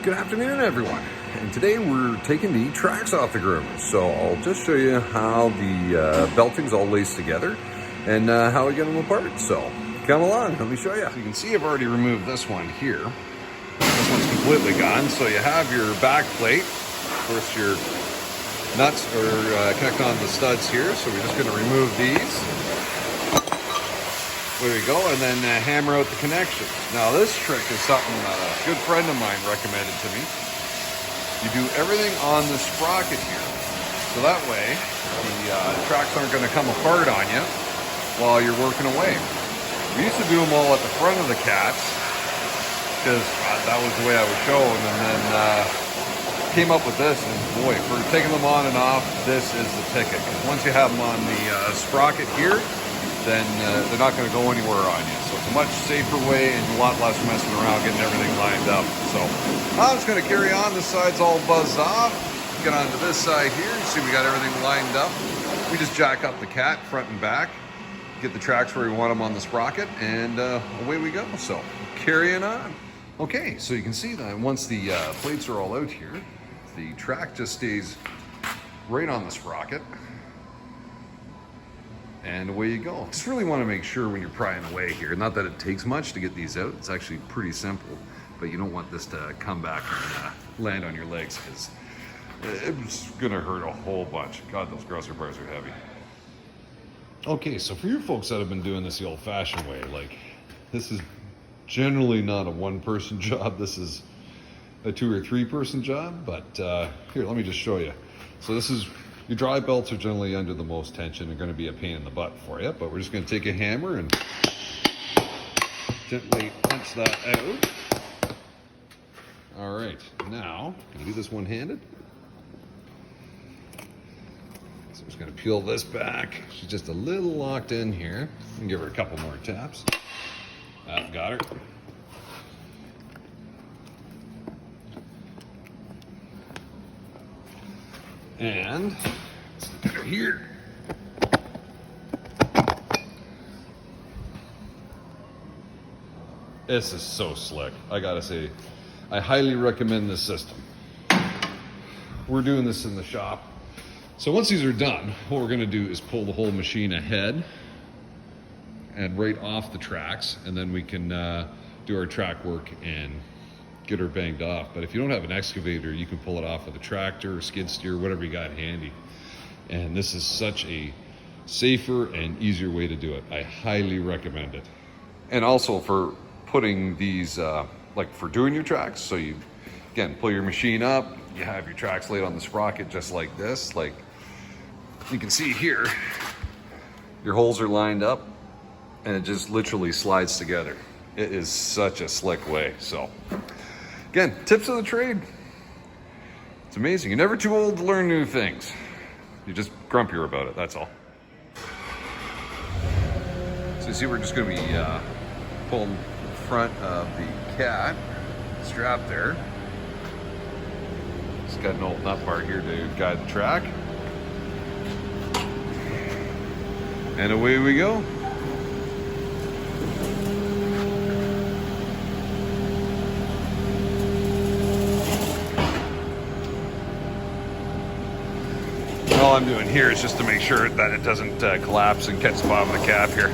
Good afternoon, everyone. And today we're taking the tracks off the Groomers. So I'll just show you how the belting's all laced together and how we get them apart. So come along, let me show you. So you can see I've already removed this one here. This one's completely gone. So you have your back plate. Of course, your nuts are connected on the studs here. So we're just going to remove these. There we go, and then hammer out the connections. Now this trick is something that a good friend of mine recommended to me. You do everything on the sprocket here. So that way, the tracks aren't going to come apart on you while you're working away. We used to do them all at the front of the cats, because that was the way I was showing, and then came up with this, and boy, for taking them on and off, this is the ticket. Because once you have them on the sprocket here, then they're not going to go anywhere on you. So it's a much safer way and a lot less messing around getting everything lined up. So I'm just going to carry on. This side's all buzzed off. Get onto this side here. You see we got everything lined up. We just jack up the cat front and back, get the tracks where we want them on the sprocket, and away we go. So carrying on. Okay, so you can see that once the plates are all out here, the track just stays right on the sprocket. And away you go. Just really want to make sure when you're prying away here, not that it takes much to get these out, it's actually pretty simple, but you don't want this to come back and land on your legs, because it's gonna hurt a whole bunch. God, those grosser bars are heavy. Okay, so for you folks that have been doing this the old-fashioned way, like, this is generally not a one-person job, this is a 2 or 3 person job, but here, let me just show you. So this is, your dry belts are generally under the most tension and going to be a pain in the butt for you, but we're just going to take a hammer and gently punch that out. All right, now, I'm going to do this one-handed. So I'm just going to peel this back. She's just a little locked in here. I can give her a couple more taps. Got her. And here. This is so slick. I gotta say, I highly recommend this system. We're doing this in the shop. So once these are done, what we're gonna do is pull the whole machine ahead and right off the tracks, and then we can do our track work and get her banged off. But if you don't have an excavator, you can pull it off with a tractor or skid steer, whatever you got handy. And this is such a safer and easier way to do it. I highly recommend it. And also for putting these, like for doing your tracks, so you, again, pull your machine up, you have your tracks laid on the sprocket just like this. Like you can see here, your holes are lined up and it just literally slides together. It is such a slick way, so. Again, tips of the trade. It's amazing. You're never too old to learn new things. You're just grumpier about it, that's all. So you see we're just going to be pulling the front of the cat strap there. It's got an old nut bar here to guide the track. And away we go. All I'm doing here is just to make sure that it doesn't collapse and catch the bottom of the cap here.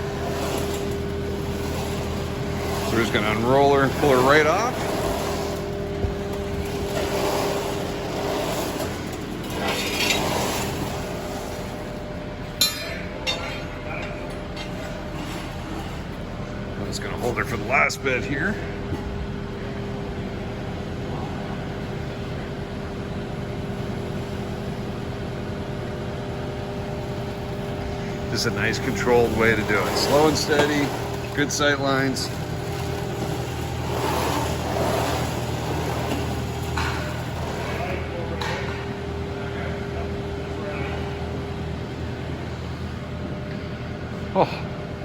So we're just going to unroll her, pull her right off. I'm just going to hold her for the last bit here. This is a nice controlled way to do it. Slow and steady, good sight lines. Oh,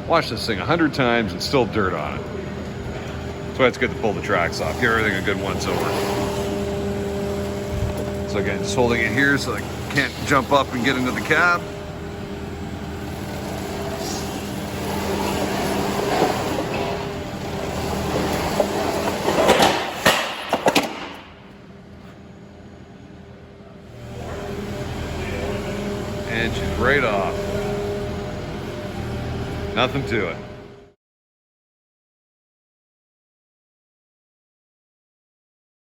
watch this thing 100 times and still dirt on it. That's why it's good to pull the tracks off. Give everything a good once over. So again, just holding it here so I can't jump up and get into the cab. and she's right off. Nothing to it.